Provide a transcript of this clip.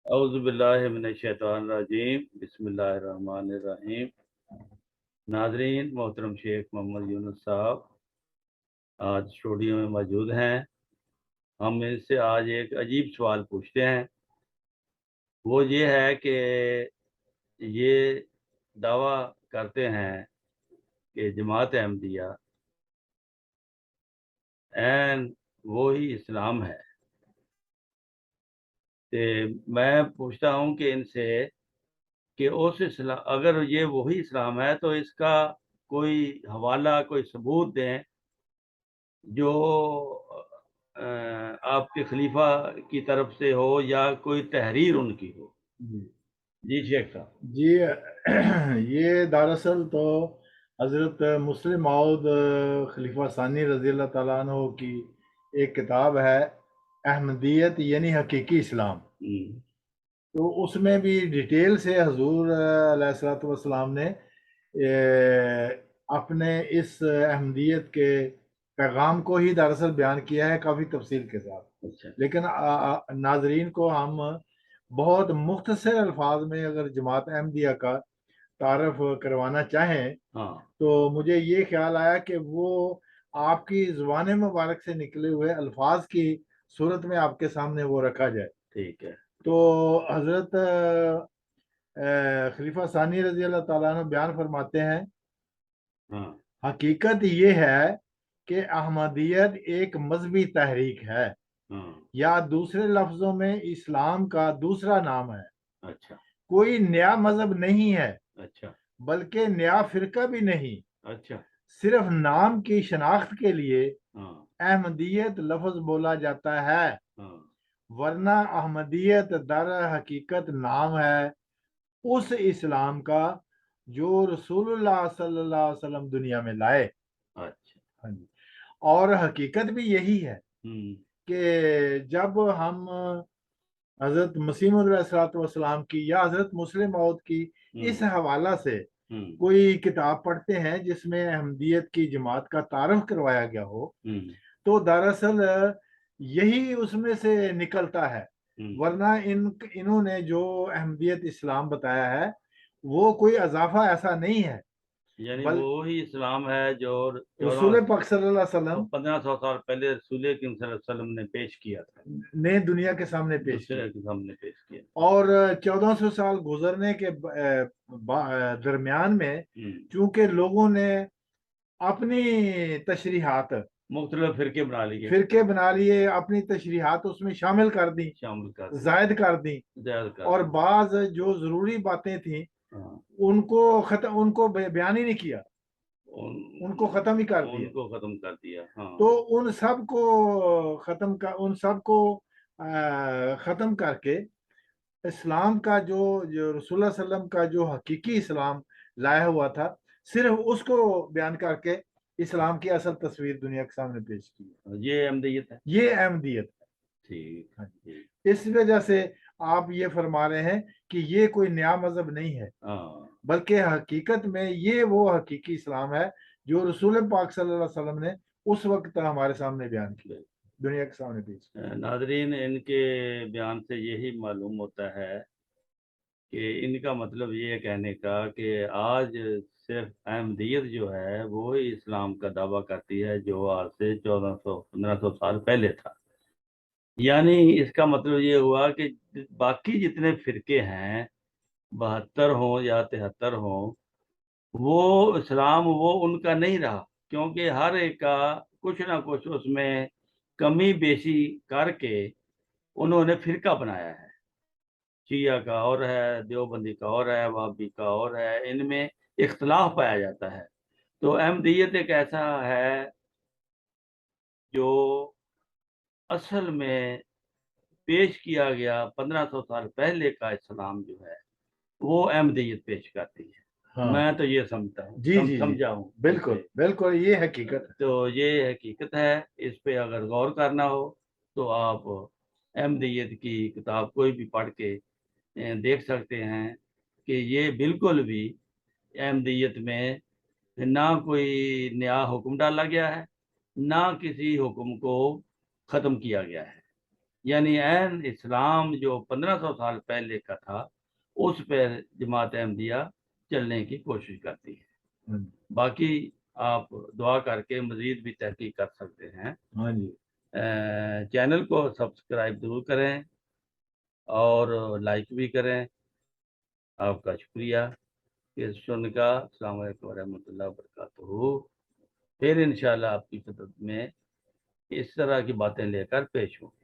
اعوذ باللہ من الشیطان الرجیم، بسم اللہ الرحمن الرحیم۔ ناظرین، محترم شیخ محمد یونس صاحب آج اسٹوڈیو میں موجود ہیں۔ ہم ان سے آج ایک عجیب سوال پوچھتے ہیں۔ وہ یہ ہے کہ یہ دعویٰ کرتے ہیں کہ جماعت احمدیہ عین وہی اسلام ہے۔ میں پوچھتا ہوں کہ ان سے کہ اس اسلام، اگر یہ وہی اسلام ہے تو اس کا کوئی حوالہ، کوئی ثبوت دیں جو آپ کے خلیفہ کی طرف سے ہو یا کوئی تحریر ان کی ہو۔ جی شیخ صاحب۔ جی یہ دراصل تو حضرت مسلم موعود خلیفہ ثانی رضی اللہ تعالیٰ عنہ کی ایک کتاب ہے، احمدیت یعنی حقیقی اسلام۔ تو اس میں بھی ڈیٹیل سے حضور علیہ الصلوۃ والسلام نے اپنے اس احمدیت کے پیغام کو ہی دراصل بیان کیا ہے کافی تفصیل کے ساتھ۔ لیکن ناظرین کو ہم بہت مختصر الفاظ میں اگر جماعت احمدیہ کا تعارف کروانا چاہیں تو مجھے یہ خیال آیا کہ وہ آپ کی زبان مبارک سے نکلے ہوئے الفاظ کی صورت میں آپ کے سامنے وہ رکھا جائے۔ ٹھیک ہے۔ تو حضرت خلیفہ ثانی رضی اللہ تعالیٰ عنہ بیان فرماتے ہیں، حقیقت یہ ہے کہ احمدیت ایک مذہبی تحریک ہے، یا دوسرے لفظوں میں اسلام کا دوسرا نام ہے۔ اچھا۔ کوئی نیا مذہب نہیں ہے، اچھا۔ بلکہ نیا فرقہ بھی نہیں۔ اچھا۔ صرف نام کی شناخت کے لیے احمدیت لفظ بولا جاتا ہے، ورنہ احمدیت در حقیقت نام ہے اس اسلام کا جو رسول اللہ صلی اللہ علیہ وسلم دنیا میں لائے۔ اچھا۔ اور حقیقت بھی یہی ہے کہ جب ہم حضرت مسیح موعود علیہ الصلوۃ والسلام کی یا حضرت مسلم موعود کی اس حوالہ سے کوئی کتاب پڑھتے ہیں جس میں احمدیت کی جماعت کا تعارف کروایا گیا ہو، تو دراصل یہی اس میں سے نکلتا ہے، ورنہ انہوں نے جو احمدیت اسلام بتایا ہے وہ کوئی اضافہ ایسا نہیں ہے، یعنی وہی اسلام ہے جو رسول پاک صلی اللہ علیہ وسلم 1500 سال پہلے رسول اکرم صلی اللہ علیہ وسلم نے پیش کیا تھا، نے دنیا کے سامنے پیش کیا۔ اور 1400 سال گزرنے کے درمیان میں چونکہ لوگوں نے اپنی تشریحات، مختلف فرقے بنا لیے، اپنی تشریحات اس میں شامل کر دی، زائد کر دی، اور بعض جو ضروری باتیں تھیں ان کو بیان ہی نہیں کیا، ان کو ختم ہی کر دیا۔ تو ان سب کو ختم کر کے اسلام کا جو رسول اللہ صلی اللہ علیہ وسلم کا جو حقیقی اسلام لایا ہوا تھا، صرف اس کو بیان کر کے اسلام کی اصل تصویر دنیا کے سامنے پیش کی۔ یہ احمدیت ہے، یہ احمدیت ہے۔ اس وجہ سے آپ یہ فرما رہے ہیں کہ یہ کوئی نیا مذہب نہیں ہے، بلکہ حقیقت میں یہ وہ حقیقی اسلام ہے جو رسول پاک صلی اللہ علیہ وسلم نے اس وقت ہمارے سامنے بیان کیا، دنیا کے سامنے پیش کیا۔ ناظرین، ان کے بیان سے یہی معلوم ہوتا ہے کہ ان کا مطلب یہ کہنے کا کہ آج صرف احمدیت جو ہے وہی اسلام کا دعویٰ کرتی ہے جو آج سے 1500 سال پہلے تھا۔ یعنی اس کا مطلب یہ ہوا کہ باقی جتنے فرقے ہیں، 72 ہوں یا 73 ہوں، وہ اسلام وہ ان کا نہیں رہا، کیونکہ ہر ایک کا کچھ نہ کچھ اس میں کمی بیشی کر کے انہوں نے فرقہ بنایا ہے۔ شیعہ کا اور ہے، دیوبندی کا اور ہے، وہابی کا اور ہے، ان میں اختلاف پایا جاتا ہے۔ تو احمدیت ایک ایسا ہے جو اصل میں پیش کیا گیا 1500 سال پہلے کا اسلام جو ہے وہ احمدیت پیش کرتی ہے۔ میں تو یہ سمجھتا ہوں، سمجھا ہوں۔ بالکل یہ حقیقت، تو یہ حقیقت ہے۔ اس پہ اگر غور کرنا ہو تو آپ احمدیت کی کتاب کوئی بھی پڑھ کے دیکھ سکتے ہیں کہ یہ بالکل بھی احمدیت میں نہ کوئی نیا حکم ڈالا گیا ہے، نہ کسی حکم کو ختم کیا گیا ہے۔ یعنی عین اسلام جو 1500 سال پہلے کا تھا اس پہ جماعت احمدیہ چلنے کی کوشش کرتی ہے۔ باقی آپ دعا کر کے مزید بھی تحقیق کر سکتے ہیں۔ ہاں جی، چینل کو سبسکرائب ضرور کریں اور لائک بھی کریں۔ آپ کا شکریہ کہ سن کا۔ السلام علیکم ورحمۃ اللہ وبرکاتہ۔ پھر انشاءاللہ آپ کی خدمت میں اس طرح کی باتیں لے کر پیش ہوں۔